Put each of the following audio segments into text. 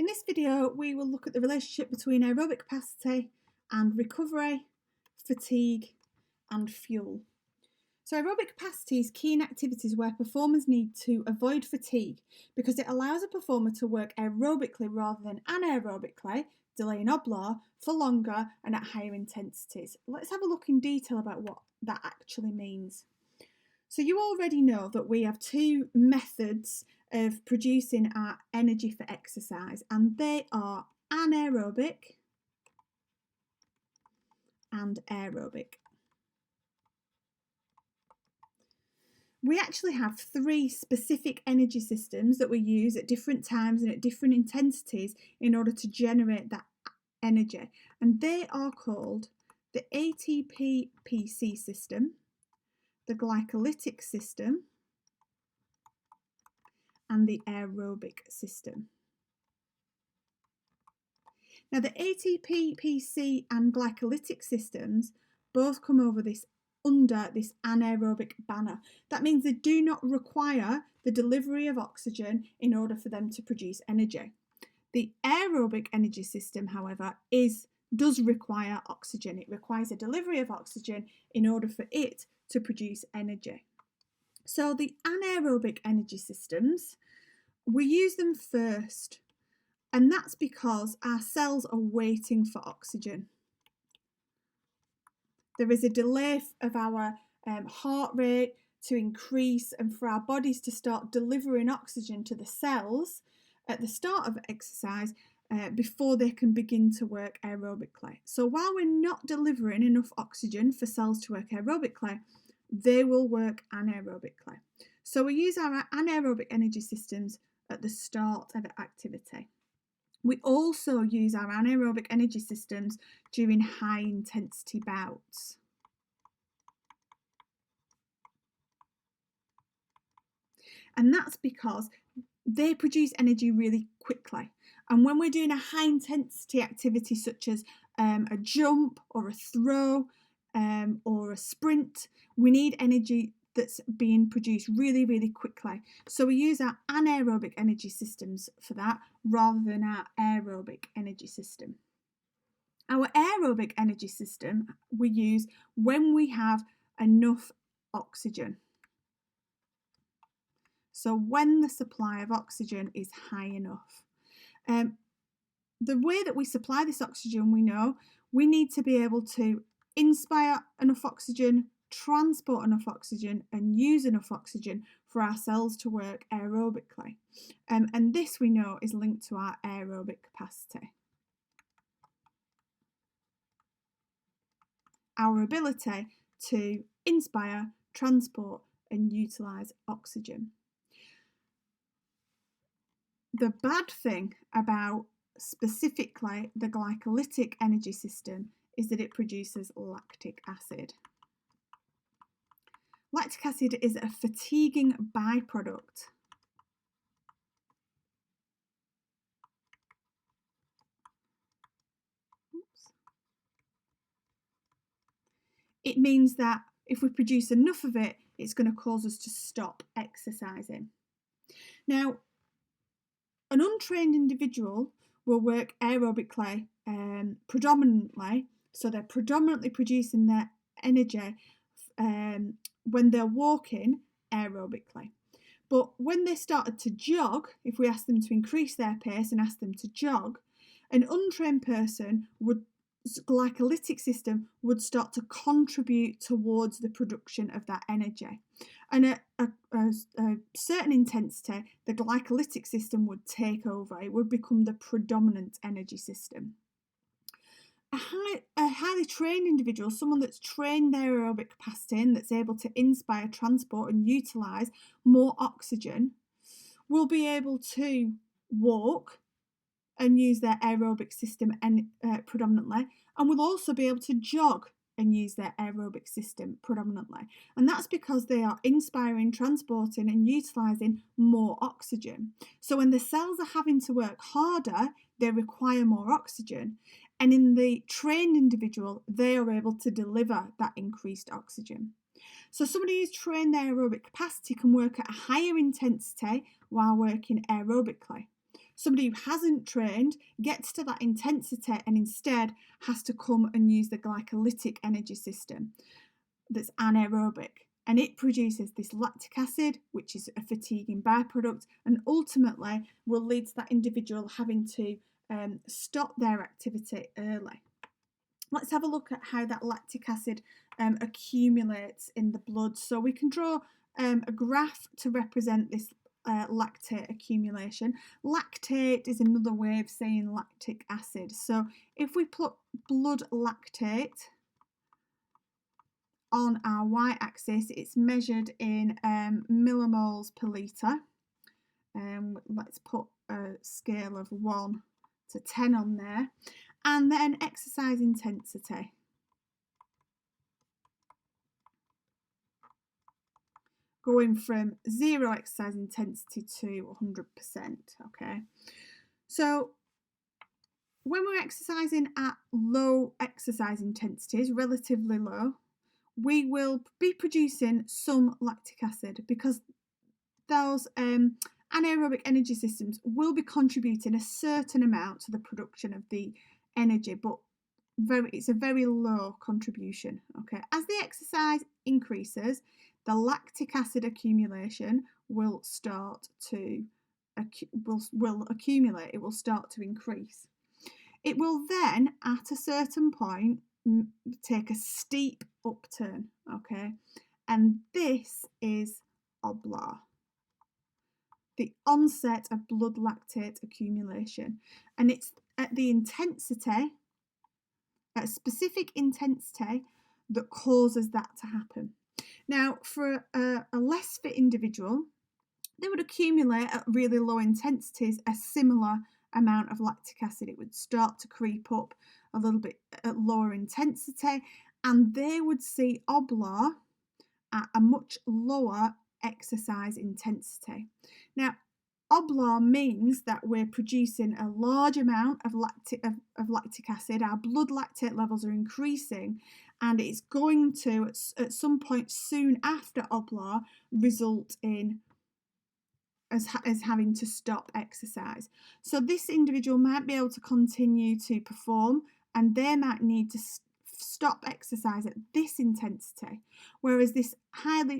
this video, we will look at the relationship between aerobic capacity and recovery, fatigue, and fuel. So aerobic capacity is key in activities where performers need to avoid fatigue because it allows a performer to work aerobically rather than anaerobically, delaying OBLAR, for longer and at higher intensities. Let's have a look in detail about what that actually means. So you already know that we have two methods of producing our energy for exercise, and they are anaerobic and aerobic. We actually have three specific energy systems that we use at different times and at different intensities in order to generate that energy, and they are called the ATP-PC system, the glycolytic system, and the aerobic system. Now the ATP, PC and glycolytic systems both come under this anaerobic banner. That means they do not require the delivery of oxygen in order for them to produce energy. The aerobic energy system, however, does require oxygen. It requires a delivery of oxygen in order for it to produce energy. So the anaerobic energy systems, we use them first, and that's because our cells are waiting for oxygen. There is a delay of our heart rate to increase and for our bodies to start delivering oxygen to the cells at the start of exercise before they can begin to work aerobically. So while we're not delivering enough oxygen for cells to work aerobically, they will work anaerobically. So we use our anaerobic energy systems at the start of activity. We also use our anaerobic energy systems during high intensity bouts. And that's because they produce energy really quickly. And when we're doing a high intensity activity such as a jump or a throw or a sprint, we need energy that's being produced really, really quickly. So we use our anaerobic energy systems for that rather than our aerobic energy system. Our aerobic energy system we use when we have enough oxygen. So when the supply of oxygen is high enough. The way that we supply this oxygen, we know we need to be able to inspire enough oxygen, transport enough oxygen and use enough oxygen for our cells to work aerobically. And this we know is linked to our aerobic capacity. Our ability to inspire, transport and utilise oxygen. The bad thing about specifically the glycolytic energy system is that it produces lactic acid. Lactic acid is a fatiguing byproduct. It means that if we produce enough of it, it's going to cause us to stop exercising. Now, an untrained individual will work aerobically predominantly, so they're predominantly producing their energy when they're walking aerobically. But when they started to jog, if we ask them to increase their pace and ask them to jog, an untrained person glycolytic system would start to contribute towards the production of that energy. And at a certain intensity, the glycolytic system would take over. It would become the predominant energy system. A highly trained individual, someone that's trained their aerobic capacity and that's able to inspire, transport and utilise more oxygen, will be able to walk and use their aerobic system predominantly, and will also be able to jog and use their aerobic system predominantly. And that's because they are inspiring, transporting and utilising more oxygen. So when the cells are having to work harder, they require more oxygen. And in the trained individual, they are able to deliver that increased oxygen. So somebody who's trained their aerobic capacity can work at a higher intensity while working aerobically. Somebody who hasn't trained gets to that intensity and instead has to come and use the glycolytic energy system that's anaerobic. And it produces this lactic acid, which is a fatiguing byproduct, and ultimately will lead to that individual having to stop their activity early. Let's have a look at how that lactic acid accumulates in the blood. So we can draw a graph to represent this lactate accumulation. Lactate is another way of saying lactic acid. So if we put blood lactate on our y-axis, it's measured in millimoles per litre. Let's put a scale of 1 to 10 on there. And then exercise intensity. Going from 0 exercise intensity to 100%, okay? So when we're exercising at low exercise intensities, relatively low, we will be producing some lactic acid because those anaerobic energy systems will be contributing a certain amount to the production of the energy, but it's a very low contribution. Okay, as the exercise increases, the lactic acid accumulation will start to accumulate. It will start to increase. It will then, at a certain point, take a steep upturn. Okay, and this is OBLAR, the onset of blood lactate accumulation, and it's at the intensity, at a specific intensity, that causes that to happen. Now, for a less fit individual, they would accumulate at really low intensities a similar amount of lactic acid. It would start to creep up a little bit at lower intensity, and they would see OBLAR at a much lower exercise intensity. Now, OBLAR means that we're producing a large amount of lactic acid. Our blood lactate levels are increasing, and it's going to, at some point soon after OBLAR, result in as having to stop exercise. So this individual might be able to continue to perform, and they might need to stop exercise at this intensity, whereas this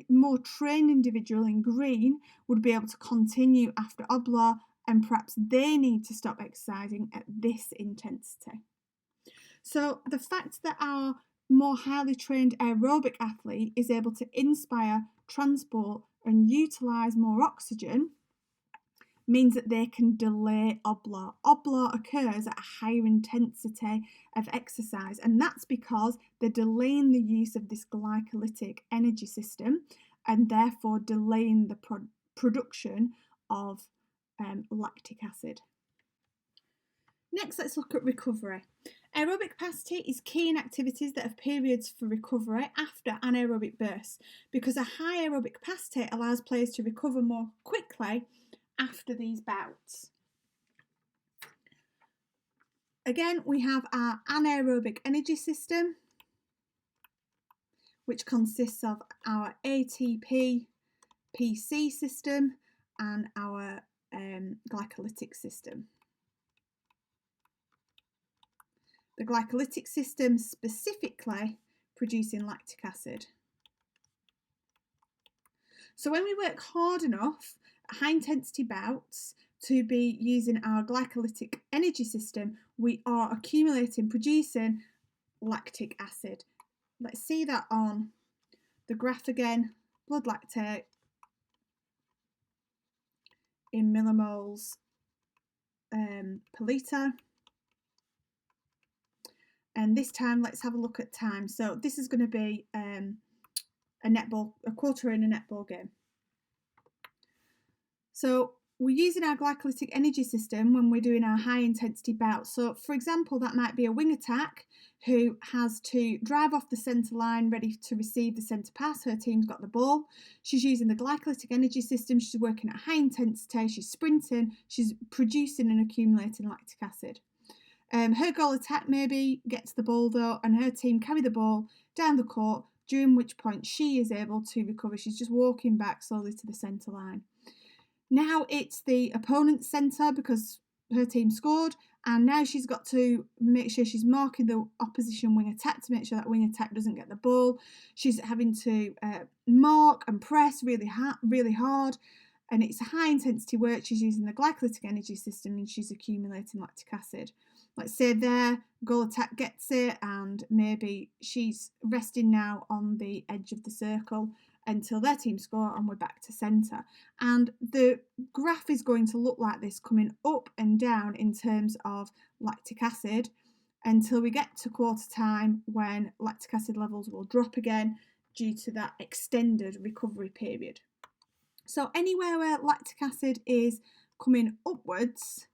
more trained individual in green would be able to continue after OBLAR, and perhaps they need to stop exercising at this intensity. So the fact that our more highly trained aerobic athlete is able to inspire, transport and utilise more oxygen means that they can delay OBLAR. OBLAR occurs at a higher intensity of exercise, and that's because they're delaying the use of this glycolytic energy system and therefore delaying the production of lactic acid. Next, let's look at recovery. Aerobic capacity is key in activities that have periods for recovery after anaerobic bursts, because a high aerobic capacity allows players to recover more quickly after these bouts. Again, we have our anaerobic energy system, which consists of our ATP PC system and our glycolytic system. The glycolytic system specifically producing lactic acid. So when we work hard enough, high intensity bouts, to be using our glycolytic energy system, we are accumulating, producing lactic acid. Let's see that on the graph again. Blood lactate in millimoles per litre. And this time, let's have a look at time. So this is going to be a quarter in a netball game. So we're using our glycolytic energy system when we're doing our high intensity bouts. So for example, that might be a wing attack who has to drive off the centre line ready to receive the centre pass. Her team's got the ball. She's using the glycolytic energy system. She's working at high intensity. She's sprinting. She's producing and accumulating lactic acid. Her goal attack maybe gets the ball though, and her team carry the ball down the court, during which point she is able to recover. She's just walking back slowly to the centre line. Now it's the opponent's centre because her team scored, and now she's got to make sure she's marking the opposition wing attack to make sure that wing attack doesn't get the ball. She's having to mark and press really hard, and it's a high intensity work. She's using the glycolytic energy system and she's accumulating lactic acid. Let's say their goal attack gets it, and maybe she's resting now on the edge of the circle until their team score, and we're back to centre. And the graph is going to look like this, coming up and down in terms of lactic acid until we get to quarter time, when lactic acid levels will drop again due to that extended recovery period. So anywhere where lactic acid is coming upwards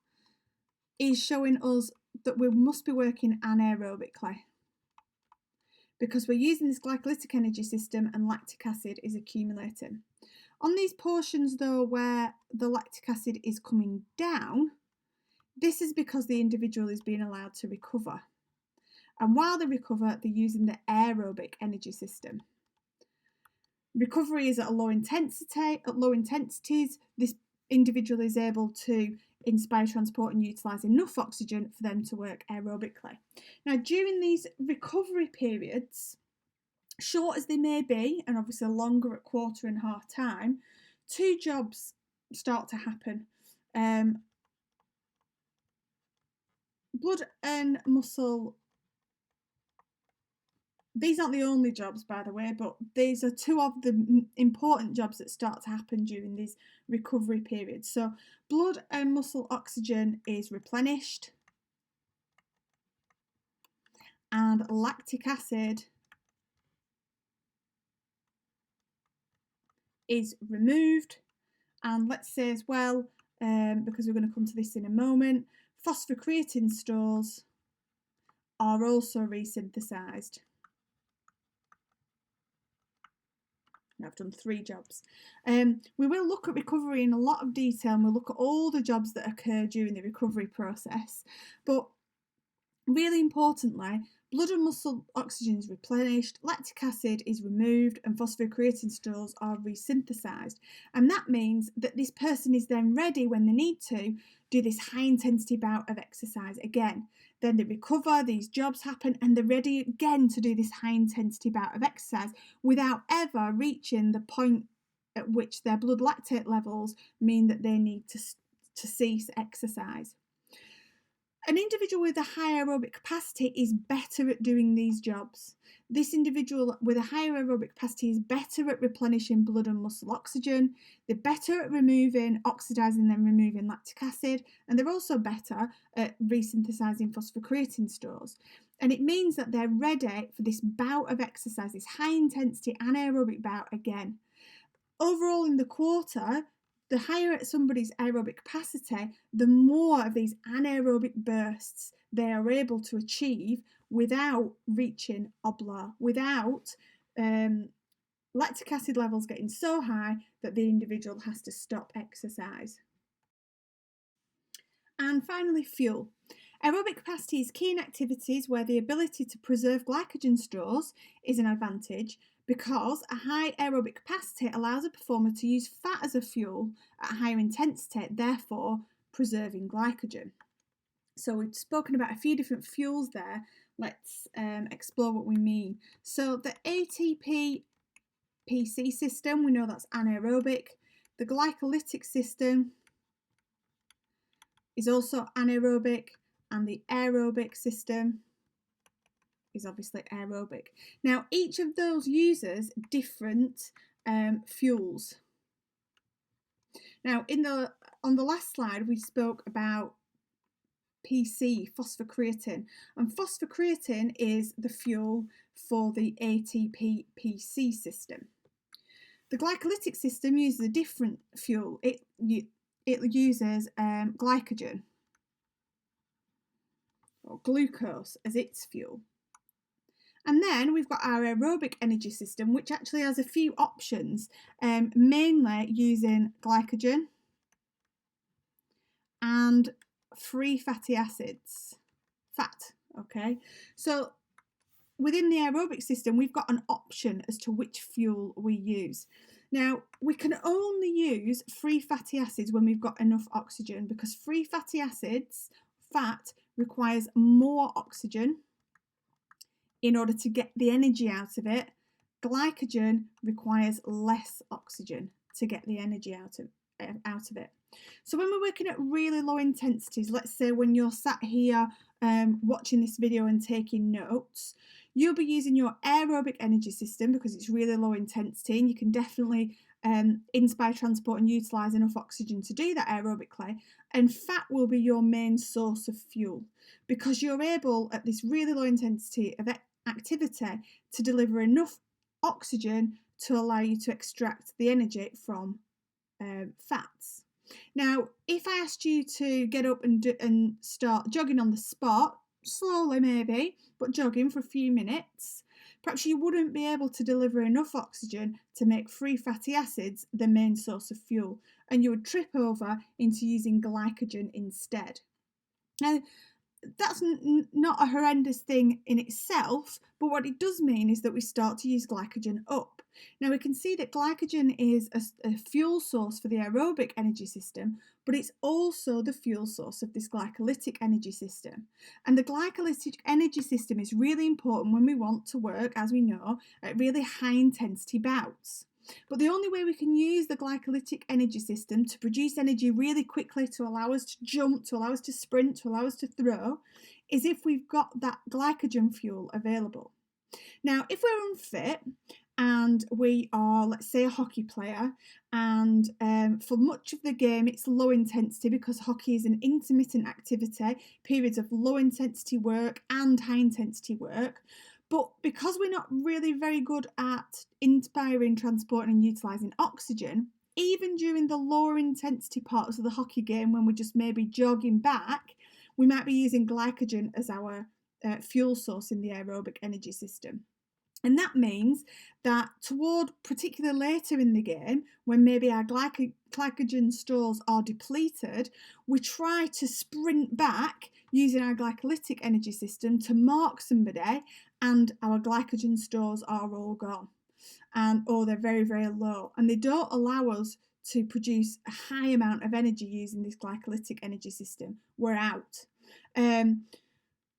is showing us that we must be working anaerobically, because we're using this glycolytic energy system and lactic acid is accumulating. On these portions though where the lactic acid is coming down, this is because the individual is being allowed to recover. And while they recover, they're using the aerobic energy system. Recovery is at a low intensity. At low intensities, this individual is able to inspire, transport and utilise enough oxygen for them to work aerobically. Now, during these recovery periods, short as they may be, and obviously longer at quarter and half time, two jobs start to happen. Blood and muscle, these aren't the only jobs, by the way, but these are two of the important jobs that start to happen during these recovery periods. So blood and muscle oxygen is replenished, and lactic acid is removed. And let's say as well, because we're going to come to this in a moment, phosphocreatine stores are also resynthesized. Now I've done three jobs. We will look at recovery in a lot of detail, and we'll look at all the jobs that occur during the recovery process. But really importantly, blood and muscle oxygen is replenished, lactic acid is removed, and phosphocreatine stores are resynthesized. And that means that this person is then ready when they need to do this high intensity bout of exercise again. Then they recover, these jobs happen, and they're ready again to do this high intensity bout of exercise without ever reaching the point at which their blood lactate levels mean that they need to cease exercise. An individual with a high aerobic capacity is better at doing these jobs. This individual with a higher aerobic capacity is better at replenishing blood and muscle oxygen. They're better at oxidizing and removing lactic acid, and they're also better at resynthesizing phosphocreatine stores. And it means that they're ready for this bout of exercise, this high intensity anaerobic bout again. Overall in the quarter, the higher somebody's aerobic capacity, the more of these anaerobic bursts they are able to achieve without reaching obla, without lactic acid levels getting so high that the individual has to stop exercise. And finally, fuel. Aerobic capacity is key in activities where the ability to preserve glycogen stores is an advantage, because a high aerobic capacity allows a performer to use fat as a fuel at higher intensity, therefore preserving glycogen. So we've spoken about a few different fuels there. Let's explore what we mean. So the ATP PC system, we know that's anaerobic. The glycolytic system is also anaerobic, and the aerobic system is obviously aerobic. Now, each of those uses different fuels. Now, on the last slide, we spoke about PC, phosphocreatine, and phosphocreatine is the fuel for the ATP PC system. The glycolytic system uses a different fuel. It uses glycogen or glucose as its fuel. And then we've got our aerobic energy system, which actually has a few options, mainly using glycogen and free fatty acids, fat, okay? So within the aerobic system, we've got an option as to which fuel we use. Now, we can only use free fatty acids when we've got enough oxygen, because free fatty acids, fat, requires more oxygen in order to get the energy out of it. Glycogen requires less oxygen to get the energy out of it. So when we're working at really low intensities, let's say when you're sat here watching this video and taking notes, you'll be using your aerobic energy system because it's really low intensity, and you can definitely inspire, transport and utilise enough oxygen to do that aerobically. And fat will be your main source of fuel, because you're able at this really low intensity of activity to deliver enough oxygen to allow you to extract the energy from fats. Now, if I asked you to get up and start jogging on the spot, slowly maybe, but jogging for a few minutes, perhaps you wouldn't be able to deliver enough oxygen to make free fatty acids the main source of fuel, and you would trip over into using glycogen instead. Now, that's not a horrendous thing in itself, but what it does mean is that we start to use glycogen up. Now, we can see that glycogen is a fuel source for the aerobic energy system, but it's also the fuel source of this glycolytic energy system. And the glycolytic energy system is really important when we want to work, as we know, at really high intensity bouts. But the only way we can use the glycolytic energy system to produce energy really quickly, to allow us to jump, to allow us to sprint, to allow us to throw, is if we've got that glycogen fuel available. Now, if we're unfit and we are, let's say, a hockey player, and for much of the game it's low intensity, because hockey is an intermittent activity, periods of low intensity work and high intensity work. But because we're not really very good at inspiring, transporting and utilising oxygen, even during the lower intensity parts of the hockey game, when we're just maybe jogging back, we might be using glycogen as our fuel source in the aerobic energy system. And that means that toward particularly later in the game, when maybe our glycogen stores are depleted, we try to sprint back using our glycolytic energy system to mark somebody, and our glycogen stores are all gone, or they're very, very low, and they don't allow us to produce a high amount of energy using this glycolytic energy system. We're out.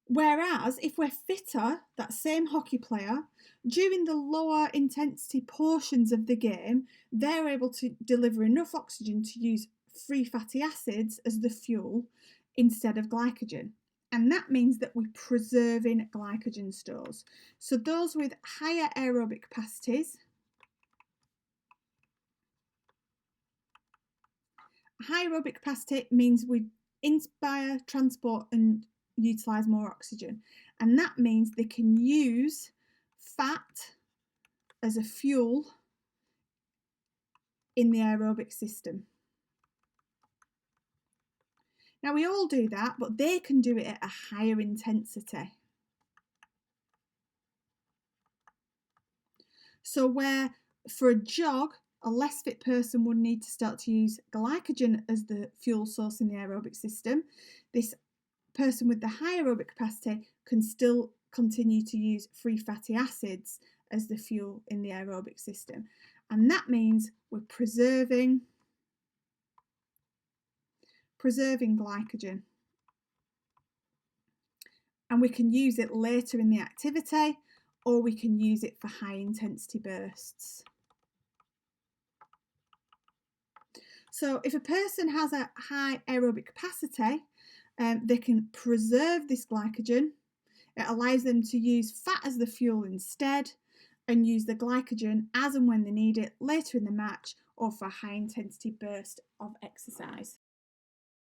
Whereas if we're fitter, that same hockey player, during the lower intensity portions of the game, they're able to deliver enough oxygen to use free fatty acids as the fuel instead of glycogen. And that means that we're preserving glycogen stores. So those with higher aerobic capacities, high aerobic capacity means we inspire, transport and utilise more oxygen. And that means they can use fat as a fuel in the aerobic system. Now, we all do that, but they can do it at a higher intensity. So where for a jog, a less fit person would need to start to use glycogen as the fuel source in the aerobic system, this person with the high aerobic capacity can still continue to use free fatty acids as the fuel in the aerobic system. And that means we're preserving glycogen. And we can use it later in the activity, or we can use it for high intensity bursts. So if a person has a high aerobic capacity, they can preserve this glycogen. It allows them to use fat as the fuel instead, and use the glycogen as and when they need it later in the match or for a high intensity burst of exercise.